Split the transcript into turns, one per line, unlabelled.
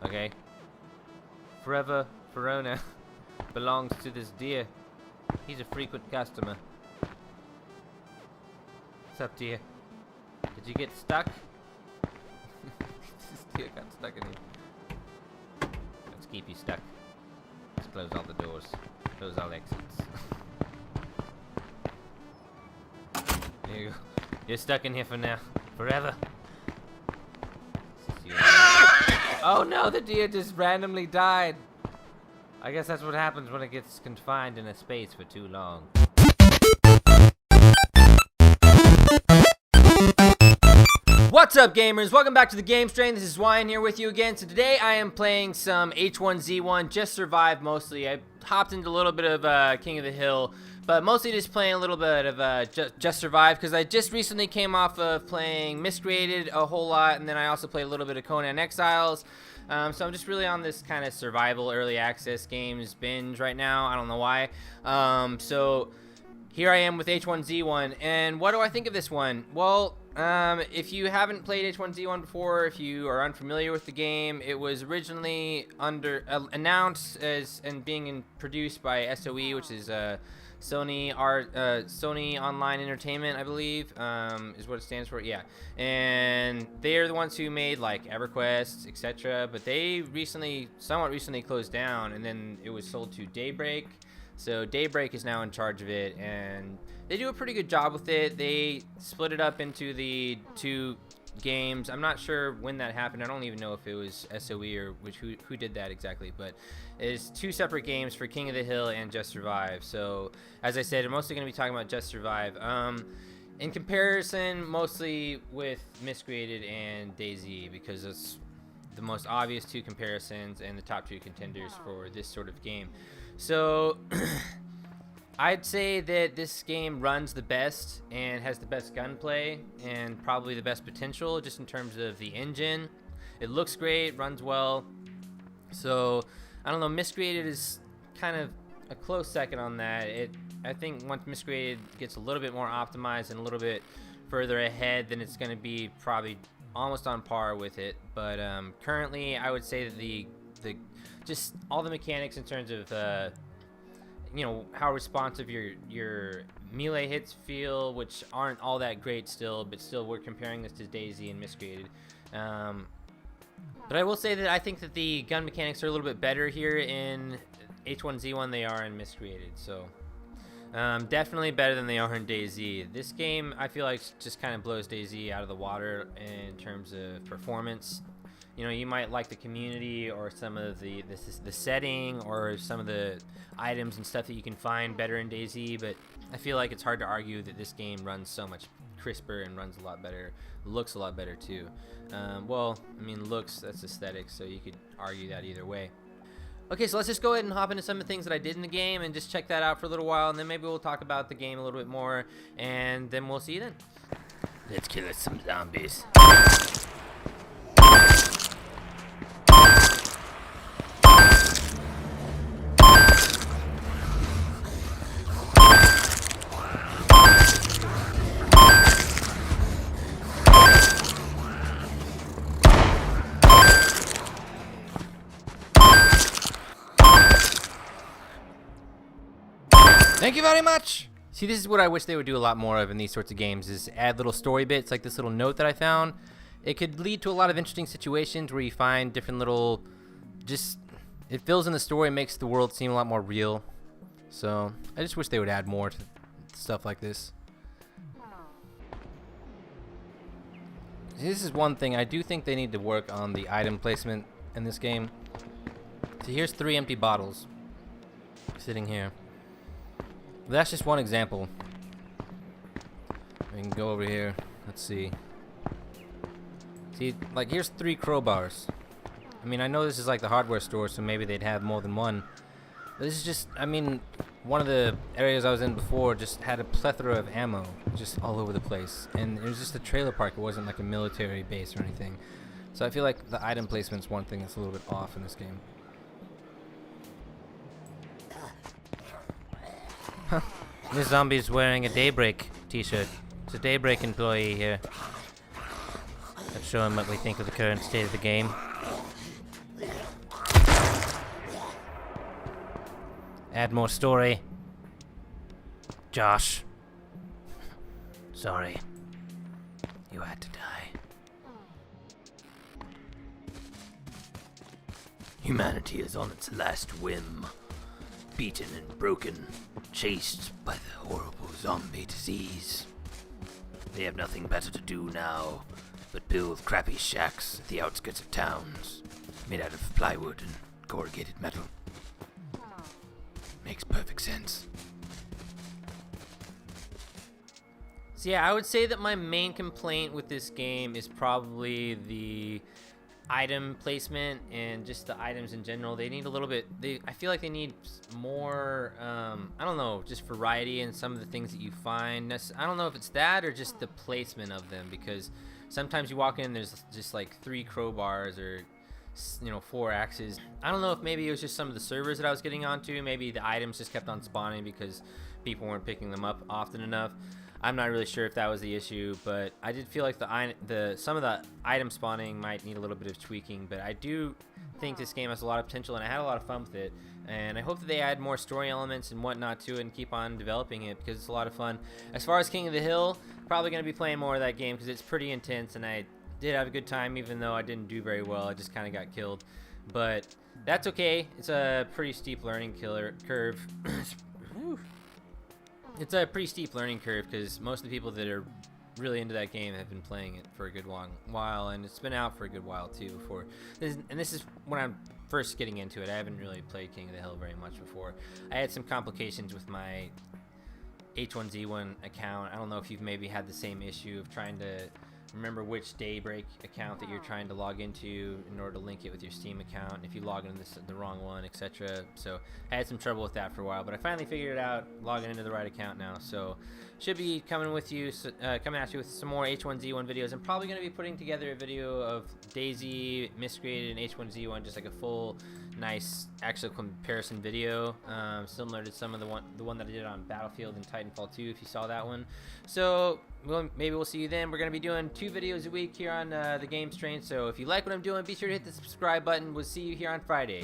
Okay. Forever Verona belongs to this deer. He's a frequent customer. What's up, deer? Did you get stuck? This deer got stuck in here. Let's keep you stuck. Let's close all the doors. Close all exits. There you go. You're stuck in here for now. Forever. Oh no, the deer just randomly died. I guess that's what happens when it gets confined in a space for too long. What's up, gamers? Welcome back to the Game Strain. This is Ryan here with you again. So today I am playing some H1Z1, just survived mostly. I hopped into a little bit of King of the Hill, but mostly just playing a little bit of just survive because I just recently came off of playing Miscreated a whole lot, and then I also played a little bit of Conan Exiles. So I'm just really on this kind of survival early access games binge right now. I don't know why. So here I am with H1Z1, and what do I think of this one? Well, if you haven't played H1Z1 before, if you are unfamiliar with the game, it was originally announced as and being produced by SOE, which is Sony Online Entertainment, I believe, is what it stands for. Yeah, and they're the ones who made like EverQuest, etc. But they somewhat recently closed down, and then it was sold to Daybreak. So Daybreak is now in charge of it, and they do a pretty good job with it. They split it up into the two games. I'm not sure when that happened. I don't even know if it was SOE or who did that exactly, but it's two separate games for King of the Hill and Just Survive. So as I said, I'm mostly going to be talking about Just Survive. In comparison, mostly with Miscreated and DayZ, because it's the most obvious two comparisons and the top two contenders for this sort of game. So I'd say that this game runs the best and has the best gunplay and probably the best potential just in terms of the engine. It looks great, runs well. So I don't know, Miscreated is kind of a close second on that. I think once Miscreated gets a little bit more optimized and a little bit further ahead, then it's going to be probably almost on par with it. But currently I would say that the just all the mechanics in terms of you know, how responsive your melee hits feel, which aren't all that great still, but still we're comparing this to DayZ and Miscreated. But I will say that I think that the gun mechanics are a little bit better here in H1Z1 than they are in Miscreated. So definitely better than they are in DayZ. This game I feel like just kind of blows DayZ out of the water in terms of performance. You know, you might like the community or some of the setting or some of the items and stuff that you can find better in DayZ, but I feel like it's hard to argue that this game runs so much crisper and runs a lot better, looks a lot better too. Well, I mean, looks, that's aesthetics, so you could argue that either way. Okay, so let's just go ahead and hop into some of the things that I did in the game and just check that out for a little while, and then maybe we'll talk about the game a little bit more, and then we'll see you then. Let's kill some zombies. Thank you very much! See, this is what I wish they would do a lot more of in these sorts of games, is add little story bits like this little note that I found. It could lead to a lot of interesting situations where you find different little, it fills in the story, makes the world seem a lot more real. So, I just wish they would add more to stuff like this. See, this is one thing, I do think they need to work on the item placement in this game. So here's 3 empty bottles sitting here. That's just one example. We can go over here. Let's see. See, like here's 3 crowbars. I mean, I know this is like the hardware store, so maybe they'd have more than one. But this is just, I mean, one of the areas I was in before just had a plethora of ammo just all over the place. And it was just a trailer park. It wasn't like a military base or anything. So I feel like the item placement's one thing that's a little bit off in this game. Huh. This zombie's wearing a Daybreak t-shirt. It's a Daybreak employee here. Let's show him what we think of the current state of the game. Add more story. Josh. Sorry. You had to die. Humanity is on its last whim. Beaten and broken. Chased by the horrible zombie disease. They have nothing better to do now but build crappy shacks at the outskirts of towns, made out of plywood and corrugated metal. Makes perfect sense. So yeah, I would say that my main complaint with this game is probably the item placement and just the items in general. They need a little bit, I feel like they need more, I don't know, just variety in some of the things that you find. I don't know if it's that or just the placement of them, because sometimes you walk in, there's just like 3 crowbars or, you know, 4 axes. I don't know if maybe it was just some of the servers that I was getting onto. Maybe the items just kept on spawning because people weren't picking them up often enough. I'm not really sure if that was the issue, but I did feel like some of the item spawning might need a little bit of tweaking. But I do think this game has a lot of potential, and I had a lot of fun with it. And I hope that they add more story elements and whatnot to it and keep on developing it, because it's a lot of fun. As far as King of the Hill, probably going to be playing more of that game because it's pretty intense, and I did have a good time even though I didn't do very well. I just kind of got killed. But that's okay. It's a pretty steep learning curve. It's a pretty steep learning curve because most of the people that are really into that game have been playing it for a good while, and it's been out for a good while too before. This is when I'm first getting into it. I haven't really played King of the Hill very much before. I had some complications with my H1Z1 account. I don't know if you've maybe had the same issue of trying to remember which Daybreak account that you're trying to log into in order to link it with your Steam account, if you log into the wrong one, etc. So I had some trouble with that for a while, but I finally figured it out, logging into the right account now. So should be coming at you with some more H1Z1 videos. I'm probably going to be putting together a video of DayZ, Miscreated, and H1Z1, just like a full, nice actual comparison video, similar to some of the one that I did on Battlefield and Titanfall 2, if you saw that one. So maybe we'll see you then. We're going to be doing 2 videos a week here on the Game Strain, so if you like what I'm doing, be sure to hit the subscribe button. We'll see you here on Friday.